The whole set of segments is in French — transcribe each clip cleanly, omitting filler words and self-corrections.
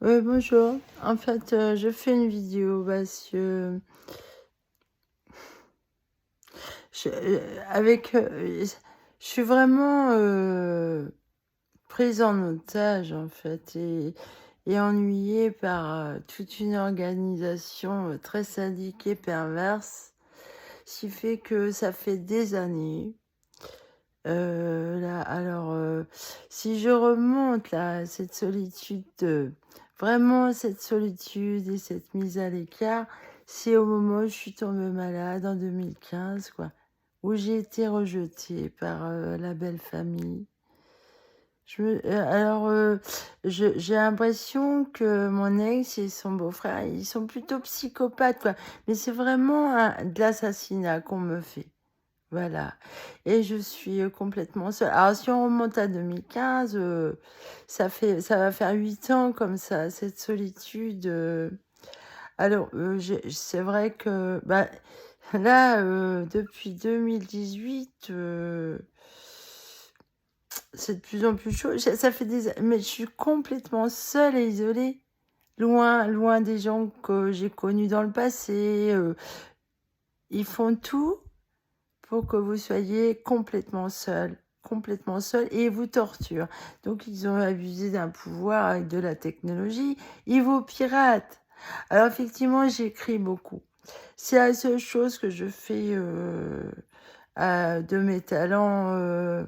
Bonjour. En fait, je fais une vidéo parce que je suis vraiment, prise en otage, en fait, et ennuyée par, toute une organisation, très syndiquée, perverse, ce qui fait que ça fait des années, là alors, si je remonte là, cette solitude, vraiment cette solitude et cette mise à l'écart, c'est au moment où je suis tombée malade en 2015 quoi, où j'ai été rejetée par, la belle famille. J'ai l'impression que mon ex et son beau-frère, ils sont plutôt psychopathes quoi, mais c'est vraiment de l'assassinat qu'on me fait. Voilà, et je suis, complètement seule. Alors si on remonte à 2015, ça va faire 8 ans comme ça, cette solitude, c'est vrai que, bah, là, depuis 2018, c'est de plus en plus chaud. Ça fait mais je suis complètement seule et isolée, loin des gens que j'ai connus dans le passé, ils font tout pour que vous soyez complètement seul et ils vous torturent. Donc ils ont abusé d'un pouvoir avec de la technologie, ils vous piratent. Alors effectivement, j'écris beaucoup. C'est la seule chose que je fais de mes talents.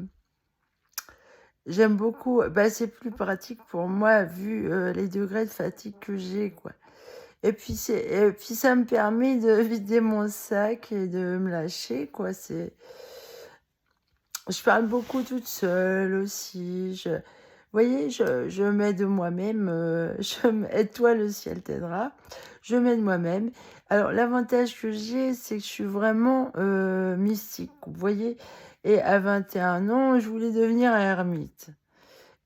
J'aime beaucoup, bah, c'est plus pratique pour moi vu les degrés de fatigue que j'ai, quoi. Et puis ça me permet de vider mon sac et de me lâcher, quoi. Je parle beaucoup toute seule aussi. Vous voyez, je m'aide moi-même. Aide-toi, le ciel t'aidera. Je m'aide moi-même. Alors, l'avantage que j'ai, c'est que je suis vraiment mystique. Vous voyez, et à 21 ans, je voulais devenir ermite.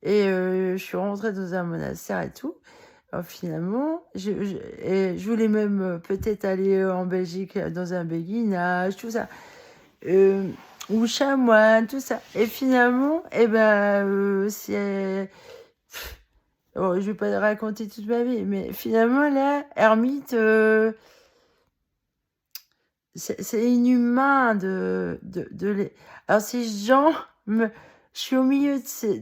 Et je suis rentrée dans un monastère et tout. Alors, finalement, et je voulais même peut-être aller en Belgique dans un béguinage, tout ça. Euh, ou chanoine, tout ça. Et finalement, oh, je vais pas raconter toute ma vie, mais finalement, là, ermite, c'est inhumain Alors, ces gens, me... je suis au milieu de ces...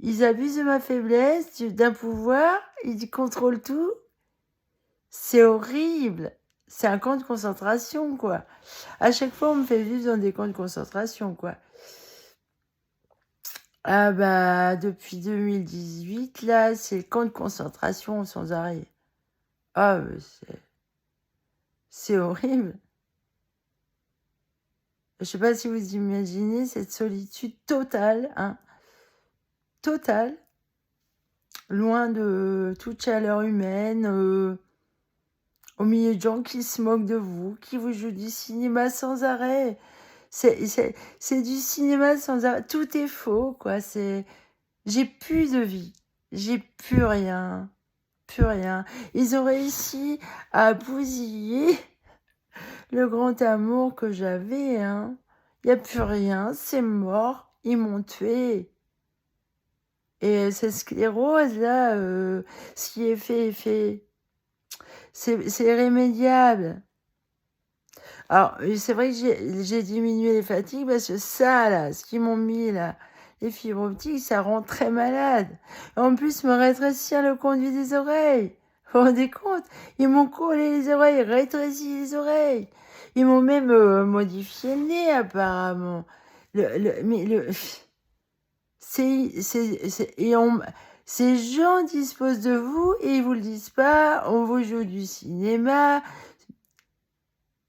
Ils abusent de ma faiblesse, d'un pouvoir, ils contrôlent tout. C'est horrible. C'est un camp de concentration, quoi. À chaque fois, on me fait vivre dans des camps de concentration, quoi. Ah bah, depuis 2018, là, c'est le camp de concentration sans arrêt. Ah, c'est horrible. Je sais pas si vous imaginez cette solitude totale, hein, totale, loin de toute chaleur humaine, au milieu de gens qui se moquent de vous, qui vous jouent du cinéma sans arrêt. C'est du cinéma sans arrêt. Tout est faux, quoi. J'ai plus de vie. J'ai plus rien. Plus rien. Ils ont réussi à bousiller le grand amour que j'avais, hein. Il n'y a plus rien, c'est mort, ils m'ont tué. Et cette sclérose, là, ce qui est fait est fait. C'est irrémédiable. Alors, c'est vrai que j'ai diminué les fatigues parce que ça, là, ce qu'ils m'ont mis, là, les fibres optiques, ça rend très malade. En plus, me rétrécir le conduit des oreilles. Vous vous rendez compte? Ils m'ont collé les oreilles, rétréci les oreilles. Ils m'ont même modifié le nez, apparemment. Mais et ces gens disposent de vous et ils vous le disent pas. On vous joue du cinéma.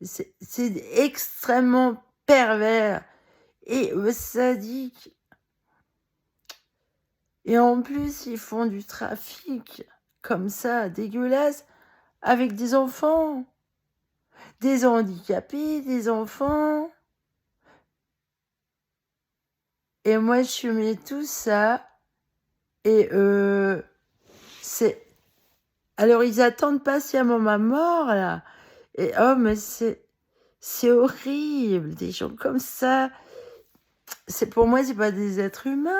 C'est extrêmement pervers et sadique. Et en plus, ils font du trafic comme ça, dégueulasse, avec des enfants, des handicapés, des enfants. Et moi, je mets tout ça. Et c'est... Alors, ils attendent patiemment ma mort, là. Et oh, mais c'est horrible, des gens comme ça. Pour moi, c'est pas des êtres humains.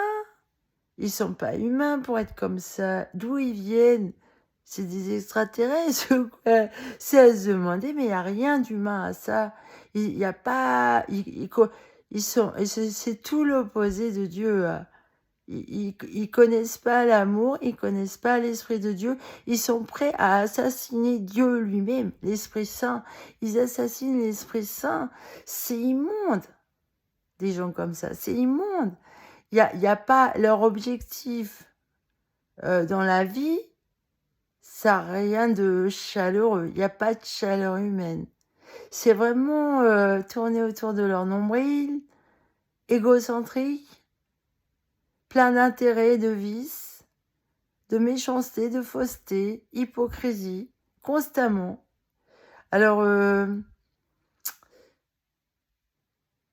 Ils sont pas humains pour être comme ça. D'où ils viennent? C'est des extraterrestres ou quoi? C'est à se demander, mais il y a rien d'humain à ça. Il y a pas ils sont et c'est tout l'opposé de Dieu, ils connaissent pas l'amour, ils connaissent pas l'Esprit de Dieu. Ils sont prêts à assassiner Dieu lui-même, l'Esprit Saint. Ils assassinent l'Esprit Saint. C'est immonde, des gens comme ça. C'est immonde. Il y a pas leur objectif dans la vie, ça a rien de chaleureux. Il y a pas de chaleur humaine. C'est vraiment tourner autour de leur nombril, égocentrique, plein d'intérêts, de vices, de méchanceté, de fausseté, hypocrisie, constamment. Alors,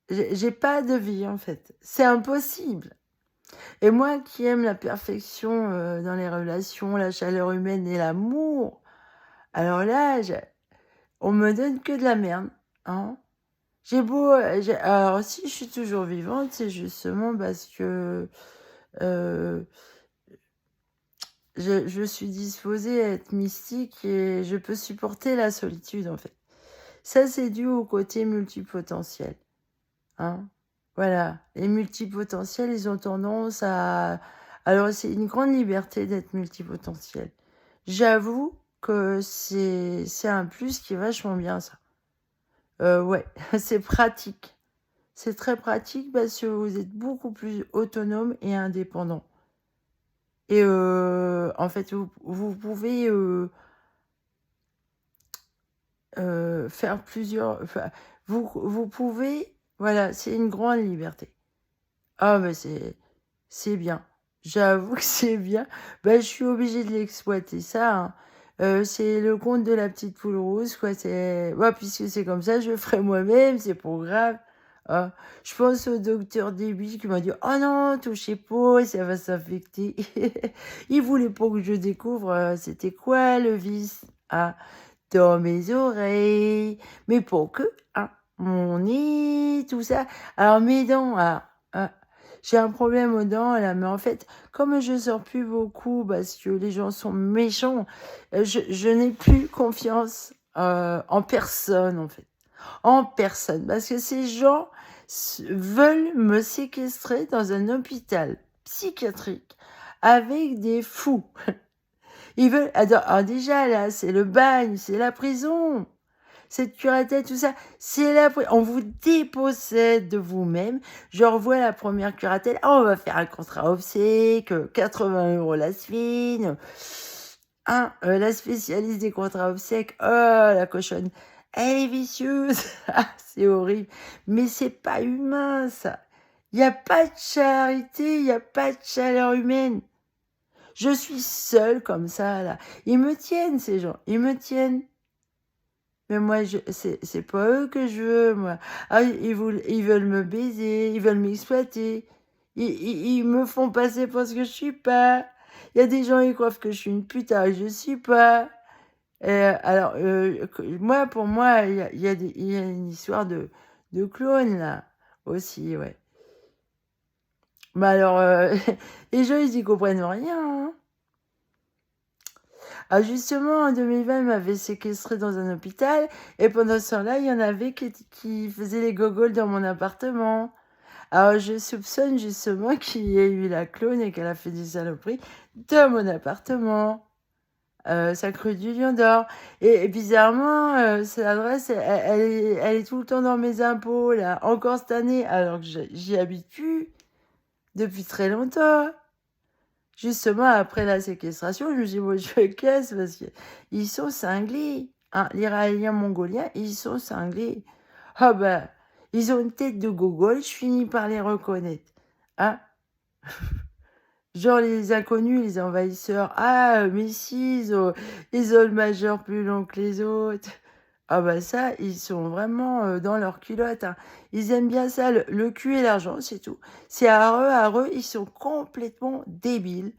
j'ai pas de vie en fait. C'est impossible. Et moi qui aime la perfection dans les relations, la chaleur humaine et l'amour, alors là, on me donne que de la merde. Hein. Alors si je suis toujours vivante, c'est justement parce que je suis disposée à être mystique et je peux supporter la solitude en fait. Ça, c'est dû au côté multipotentiel. Hein. Voilà. Les multipotentiels, ils ont tendance à... Alors, c'est une grande liberté d'être multipotentiel. J'avoue que c'est un plus qui est vachement bien, ça. Ouais, c'est pratique. C'est très pratique parce que vous êtes beaucoup plus autonome et indépendant. Et en fait, vous pouvez faire plusieurs... Enfin, vous pouvez... Voilà, c'est une grande liberté. Ah, mais c'est bien. J'avoue que c'est bien. Bah, je suis obligée de l'exploiter, ça. Hein. C'est le conte de la petite poule rose, quoi. Ouais, puisque c'est comme ça, je le ferai moi-même, c'est pas grave. Ah, je pense au docteur Début qui m'a dit « Oh non, touchez pas, ça va s'infecter. » Il voulait pas que je découvre c'était quoi le vice. Ah, dans mes oreilles. Mais pas que, hein. Mon nez, tout ça. Alors mes dents, j'ai un problème aux dents là, mais en fait, comme je sors plus beaucoup parce que les gens sont méchants, je n'ai plus confiance en personne en fait. En personne. Parce que ces gens veulent me séquestrer dans un hôpital psychiatrique avec des fous. Ils veulent... Alors déjà là, c'est le bagne, c'est la prison. Cette curatelle, tout ça, c'est on vous dépossède de vous-même. Je revois la première curatelle. Oh, on va faire un contrat obsèque, 80 € la semaine. Hein, la spécialiste des contrats obsèques, oh, la cochonne, elle est vicieuse. Ah, c'est horrible. Mais c'est pas humain, ça. Il n'y a pas de charité, il n'y a pas de chaleur humaine. Je suis seule comme ça, là. Ils me tiennent, ces gens. Ils me tiennent. Mais moi, c'est pas eux que je veux, moi. Ah, ils veulent me baiser, ils veulent m'exploiter. Ils me font passer pour ce que je suis pas. Il y a des gens, ils croient que je suis une putain, je suis pas. Alors, moi, pour moi, il y a une histoire de clone, là, aussi, ouais. Mais alors, les gens, ils y comprennent rien, hein. Ah, justement, en 2020, il m'avait séquestré dans un hôpital. Et pendant ce temps-là, il y en avait qui faisaient les gogoles dans mon appartement. Alors, je soupçonne justement qu'il y ait eu la clone et qu'elle a fait des saloperies dans mon appartement. Sacré du Lion d'Or. Et bizarrement, cette adresse, elle est tout le temps dans mes impôts, là. Encore cette année, alors que j'y habite plus depuis très longtemps. Justement, après la séquestration, je me suis dit, moi, je me casse parce qu'ils sont cinglés. Hein, l'Iranien mongolien, ils sont cinglés. Ah ben, ils ont une tête de gogol, je finis par les reconnaître. Hein? Genre les inconnus, les envahisseurs. Ah, mais si, ils ont le majeur plus long que les autres. Ah bah ça, ils sont vraiment dans leur culotte. Hein. Ils aiment bien ça, le cul et l'argent, c'est tout. C'est à eux, ils sont complètement débiles.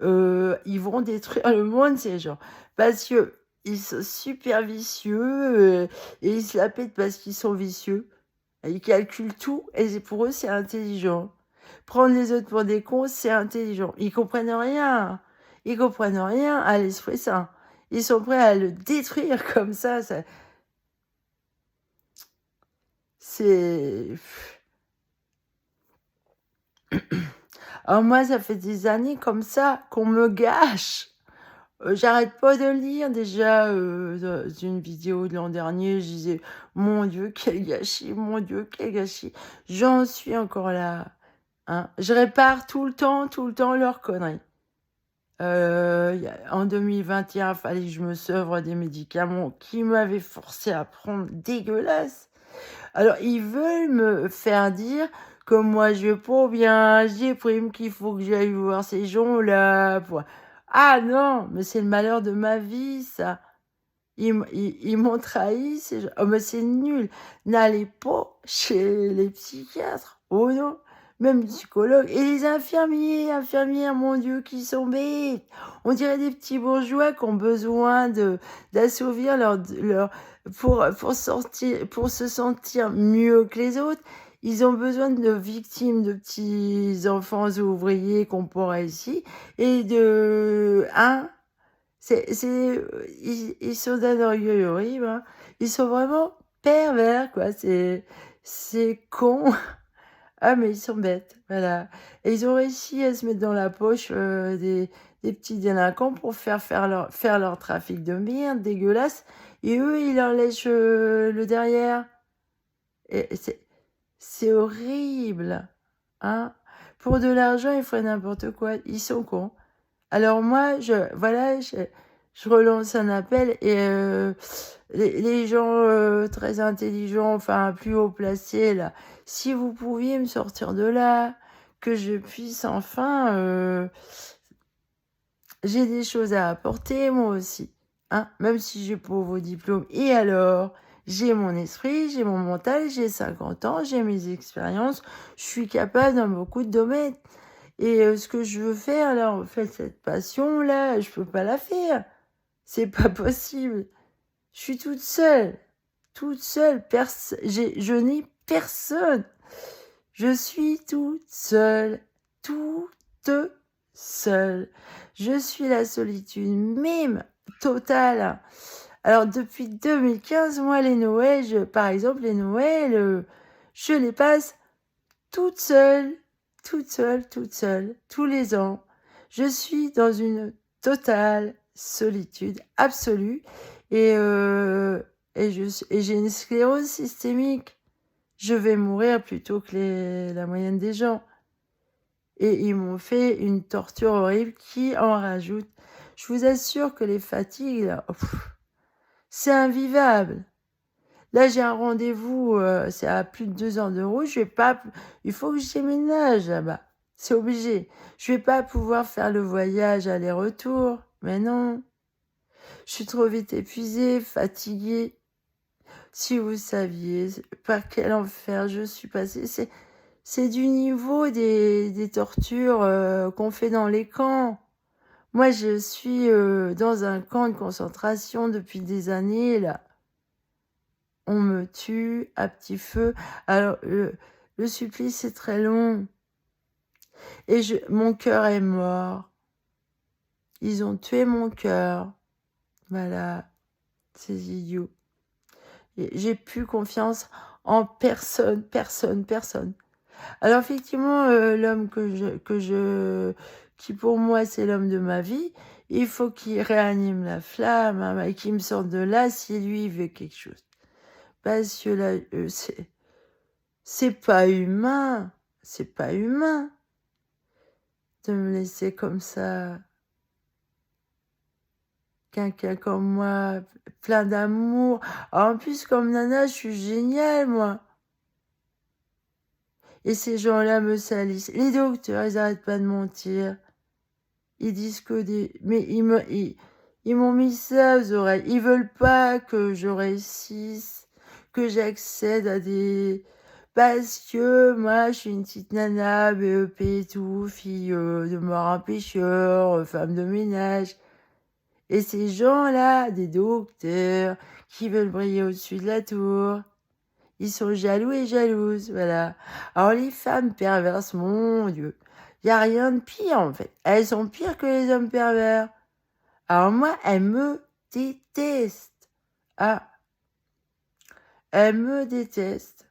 Ils vont détruire le monde, ces gens. Parce que ils sont super vicieux et ils se la pètent parce qu'ils sont vicieux. Ils calculent tout et pour eux, c'est intelligent. Prendre les autres pour des cons, c'est intelligent. Ils comprennent rien. Ils comprennent rien à l'Esprit Saint. Ils sont prêts à le détruire comme ça. C'est... Alors moi, ça fait des années comme ça qu'on me gâche. J'arrête pas de lire. Déjà, dans une vidéo de l'an dernier, je disais, mon Dieu, quel gâchis, mon Dieu, quel gâchis. J'en suis encore là. Hein. Je répare tout le temps leurs conneries. En 2021, il fallait que je me sevre des médicaments qui m'avaient forcé à prendre dégueulasse. Alors, ils veulent me faire dire que moi, je vais pas bien, j'ai prime qu'il faut que j'aille voir ces gens-là. Ah non, mais c'est le malheur de ma vie, ça. Ils m'ont trahi, ces gens. Oh, mais c'est nul. N'allez pas chez les psychiatres. Oh non. Même les psychologues. Et les infirmières, mon Dieu, qui sont bêtes. On dirait des petits bourgeois qui ont besoin d'assouvir pour se sentir mieux que les autres. Ils ont besoin de victimes de petits enfants ouvriers qu'on pourrait ici. Et hein, ils sont d'un orgueil horrible, hein. Ils sont vraiment pervers, quoi. C'est con. Ah, mais ils sont bêtes, voilà. Et ils ont réussi à se mettre dans la poche des petits délinquants pour faire leur trafic de merde dégueulasse. Et eux, ils leur lèchent le derrière. Et c'est horrible, hein. Pour de l'argent, ils feraient n'importe quoi. Ils sont cons. Alors moi, je relance un appel et les gens très intelligents, enfin plus haut placés, là, si vous pouviez me sortir de là, que je puisse enfin... j'ai des choses à apporter, moi aussi. Hein, même si j'ai pas vos diplômes. Et alors, j'ai mon esprit, j'ai mon mental, j'ai 50 ans, j'ai mes expériences, je suis capable dans beaucoup de domaines. Et ce que je veux faire, là, en fait, cette passion-là, je peux pas la faire. C'est pas possible. Je suis toute seule. Toute seule. Je n'ai personne. Je suis toute seule. Toute seule. Je suis la solitude même totale. Alors, depuis 2015, moi, les Noëls, par exemple, les Noëls, je les passe toute seule, toute seule, tous les ans. Je suis dans une totale solitude absolue et, j'ai une sclérose systémique. Je vais mourir plutôt que la moyenne des gens. Et ils m'ont fait une torture horrible qui en rajoute. Je vous assure que les fatigues, là, c'est invivable. Là, j'ai un rendez-vous, c'est à plus de 2 heures de route. Il faut que je déménage là-bas. C'est obligé. Je vais pas pouvoir faire le voyage aller-retour. Mais non. Je suis trop vite épuisée, fatiguée. Si vous saviez par quel enfer je suis passée, c'est du niveau des tortures qu'on fait dans les camps. Moi, je suis dans un camp de concentration depuis des années, là. On me tue à petit feu. Alors, le supplice est très long. Et mon cœur est mort. Ils ont tué mon cœur. Voilà. Ces idiots. J'ai plus confiance en personne. Alors, effectivement, l'homme qui pour moi, c'est l'homme de ma vie, il faut qu'il réanime la flamme, hein, et qu'il me sorte de là si lui, il veut quelque chose. Parce que là, c'est pas humain. C'est pas humain de me laisser comme ça. Quelqu'un comme moi, plein d'amour. En plus, comme nana, je suis géniale, moi. Et ces gens-là me salissent. Les docteurs, ils arrêtent pas de mentir. Ils disent que mais ils m'ont mis ça aux oreilles. Ils veulent pas que je réussisse, que j'accède à des... Parce que moi, je suis une petite nana, BEP et tout, fille de marin pêcheur, femme de ménage. Et ces gens-là, des docteurs, qui veulent briller au-dessus de la tour, Ils sont jaloux et jalouses, voilà. Alors les femmes perverses, mon Dieu, il n'y a rien de pire en fait. Elles sont pires que les hommes pervers. Alors moi, elles me détestent. Ah, elles me détestent.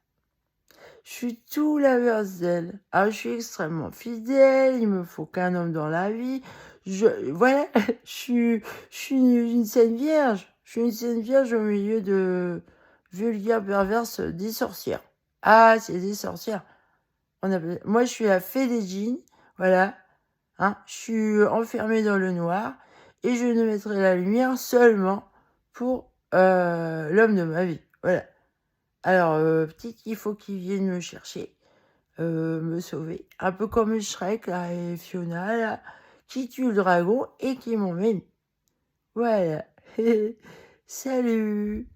Je suis tout l'inverse d'elle. Ah, je suis extrêmement fidèle, il me faut qu'un homme dans la vie. Voilà, je suis une sainte vierge. Je suis une sainte vierge au milieu de vulgaires perverses des sorcières. Ah, c'est des sorcières. Moi, je suis la fée des djinns, voilà. Hein, je suis enfermée dans le noir et je ne mettrai la lumière seulement pour l'homme de ma vie. Voilà. Alors, peut-être qu'il faut qu'il vienne me chercher, me sauver. Un peu comme Shrek là, et Fiona, là, qui tue le dragon et qui m'emmène. Voilà. Salut!